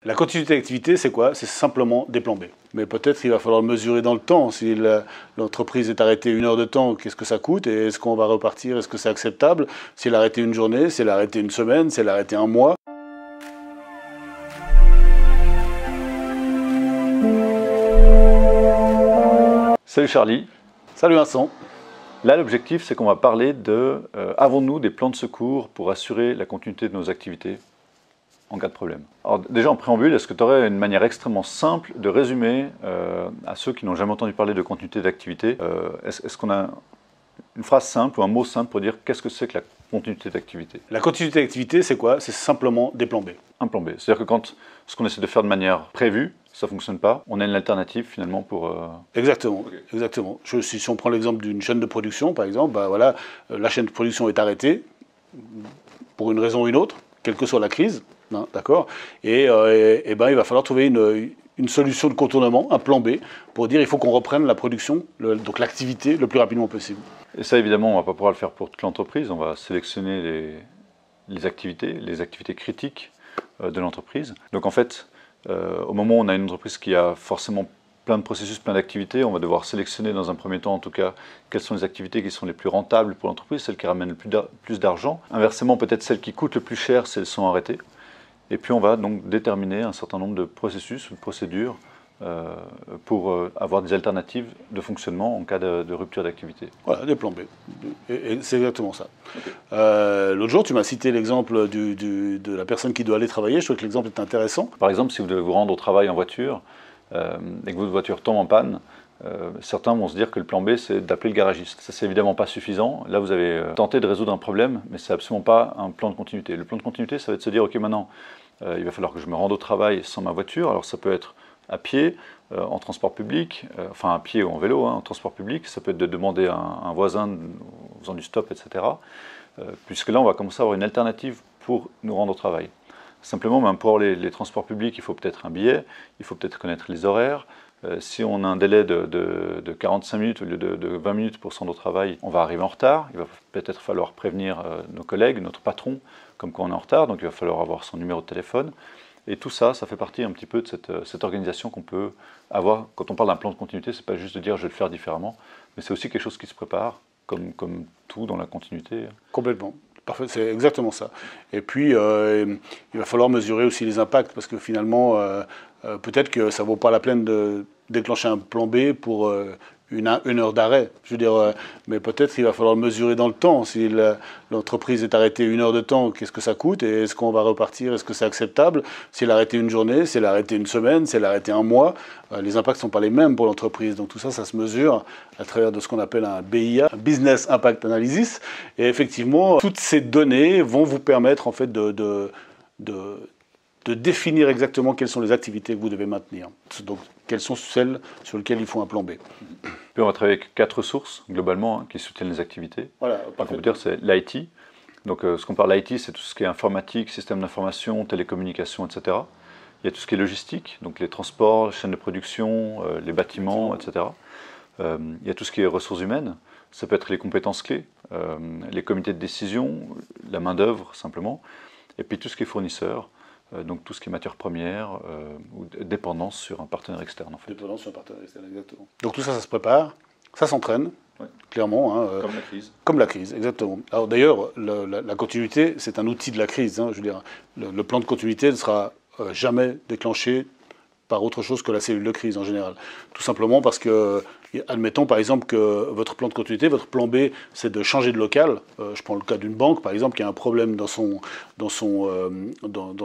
La continuité d'activité, c'est quoi? C'est simplement des plans B. Mais peut-être qu'il va falloir mesurer dans le temps. Si l'entreprise est arrêtée 1 heure de temps, qu'est-ce que ça coûte? Et est-ce qu'on va repartir? Est-ce que c'est acceptable? Si elle est arrêtée une journée, si elle est arrêtée une semaine, si elle est arrêtée un mois. Salut Charlie. Salut Vincent. Là, l'objectif, c'est qu'on va parler de avons-nous des plans de secours pour assurer la continuité de nos activités en cas de problème. Alors déjà en préambule, est-ce que tu aurais une manière extrêmement simple de résumer à ceux qui n'ont jamais entendu parler de continuité d'activité, est-ce qu'on a une phrase simple ou un mot simple pour dire qu'est-ce que c'est que la continuité d'activité? La continuité d'activité, c'est quoi? C'est simplement des plans B. Un plan B. C'est-à-dire que quand ce qu'on essaie de faire de manière prévue, ça ne fonctionne pas, on a une alternative finalement pour... Exactement, Okay. exactement. Si on prend l'exemple d'une chaîne de production, par exemple, voilà, la chaîne de production est arrêtée pour une raison ou une autre, quelle que soit la crise, hein, d'accord, et il va falloir trouver une solution de contournement, un plan B, pour dire il faut qu'on reprenne la production, donc l'activité, le plus rapidement possible. Et ça, évidemment, on ne va pas pouvoir le faire pour toute l'entreprise. On va sélectionner les activités critiques de l'entreprise. Donc en fait, au moment où on a une entreprise qui a forcément plein de processus, plein d'activités, on va devoir sélectionner dans un premier temps, en tout cas, quelles sont les activités qui sont les plus rentables pour l'entreprise, celles qui ramènent le plus d'argent. Inversement, peut-être celles qui coûtent le plus cher si elles sont arrêtées. Et puis on va donc déterminer un certain nombre de processus ou de procédures pour avoir des alternatives de fonctionnement en cas de rupture d'activité. Voilà, des plans B. Et c'est exactement ça. Okay. L'autre jour, tu m'as cité l'exemple de la personne qui doit aller travailler. Je trouve que l'exemple est intéressant. Par exemple, si vous devez vous rendre au travail en voiture et que votre voiture tombe en panne, certains vont se dire que le plan B, c'est d'appeler le garagiste. Ça, c'est évidemment pas suffisant. Là, vous avez tenté de résoudre un problème, mais c'est absolument pas un plan de continuité. Le plan de continuité, ça va être de se dire, ok, maintenant, il va falloir que je me rende au travail sans ma voiture. Alors, ça peut être à pied, en transport public, enfin à pied ou en vélo, hein, en transport public. Ça peut être de demander à un voisin en faisant du stop, etc. Puisque là, on va commencer à avoir une alternative pour nous rendre au travail. Simplement, même pour les transports publics, il faut peut-être un billet, il faut peut-être connaître les horaires. Si on a un délai de 45 minutes au lieu de 20 minutes pour se rendre au travail, on va arriver en retard. Il va peut-être falloir prévenir nos collègues, notre patron, comme quoi on est en retard. Donc il va falloir avoir son numéro de téléphone. Et tout ça, ça fait partie un petit peu de cette organisation qu'on peut avoir. Quand on parle d'un plan de continuité, ce n'est pas juste de dire je vais le faire différemment, mais c'est aussi quelque chose qui se prépare, comme tout dans la continuité. Complètement. Parfait, c'est exactement ça. Et puis, il va falloir mesurer aussi les impacts, parce que finalement, peut-être que ça ne vaut pas la peine de déclencher un plan B pour une heure d'arrêt. Je veux dire, mais peut-être qu'il va falloir mesurer dans le temps. Si l'entreprise est arrêtée 1 heure de temps, qu'est-ce que ça coûte? Et est-ce qu'on va repartir? Est-ce que c'est acceptable? Si elle est arrêtée une journée, si elle est arrêtée une semaine, si elle est arrêtée un mois, les impacts ne sont pas les mêmes pour l'entreprise. Donc tout ça, ça se mesure à travers de ce qu'on appelle un BIA, un Business Impact Analysis. Et effectivement, toutes ces données vont vous permettre en fait de définir exactement quelles sont les activités que vous devez maintenir. Donc, quelles sont celles sur lesquelles il faut un plan B. Puis on va travailler avec 4 sources, globalement, hein, qui soutiennent les activités. Voilà, on peut dire c'est l'IT. Donc, ce qu'on parle d'IT, c'est tout ce qui est informatique, système d'information, télécommunications, etc. Il y a tout ce qui est logistique, donc les transports, les chaînes de production, les bâtiments, etc. Il y a tout ce qui est ressources humaines. Ça peut être les compétences clés, les comités de décision, la main-d'œuvre, simplement. Et puis tout ce qui est fournisseur. Donc tout ce qui est matière première ou dépendance sur un partenaire externe. En fait. Dépendance sur un partenaire externe, exactement. Donc tout ça, ça se prépare, ça s'entraîne, ouais. Clairement. Hein, comme la crise. Comme la crise, exactement. Alors d'ailleurs, la continuité, c'est un outil de la crise. Hein, je veux dire, le plan de continuité ne sera jamais déclenché par autre chose que la cellule de crise en général. Tout simplement parce que, admettons par exemple que votre plan de continuité, votre plan B, c'est de changer de local. Je prends le cas d'une banque par exemple qui a un problème dans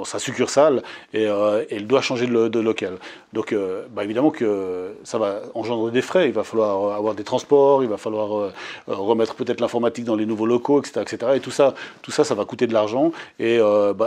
sa succursale et elle doit changer de local. Donc évidemment que ça va engendrer des frais. Il va falloir avoir des transports, il va falloir remettre peut-être l'informatique dans les nouveaux locaux, etc., etc. Et tout ça, ça va coûter de l'argent et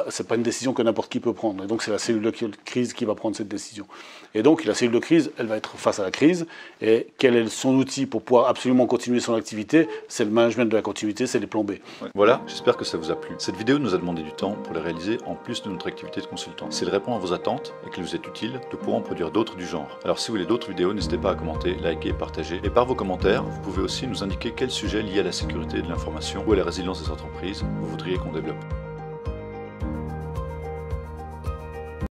c'est pas une décision que n'importe qui peut prendre. Et donc c'est la cellule de crise qui va prendre cette décision. Et donc la cellule de crise, elle va être face à la crise. Et quel est son outil pour pouvoir absolument continuer son activité? C'est le management de la continuité, c'est les plans B. Voilà, j'espère que ça vous a plu. Cette vidéo nous a demandé du temps pour la réaliser en plus de notre activité de consultant. Si elle répond à vos attentes et qu'elle vous est utile, nous pourrons produire d'autres du genre. Alors si vous voulez d'autres vidéos, n'hésitez pas à commenter, liker, partager. Et par vos commentaires, vous pouvez aussi nous indiquer quel sujet lié à la sécurité de l'information ou à la résilience des entreprises vous voudriez qu'on développe.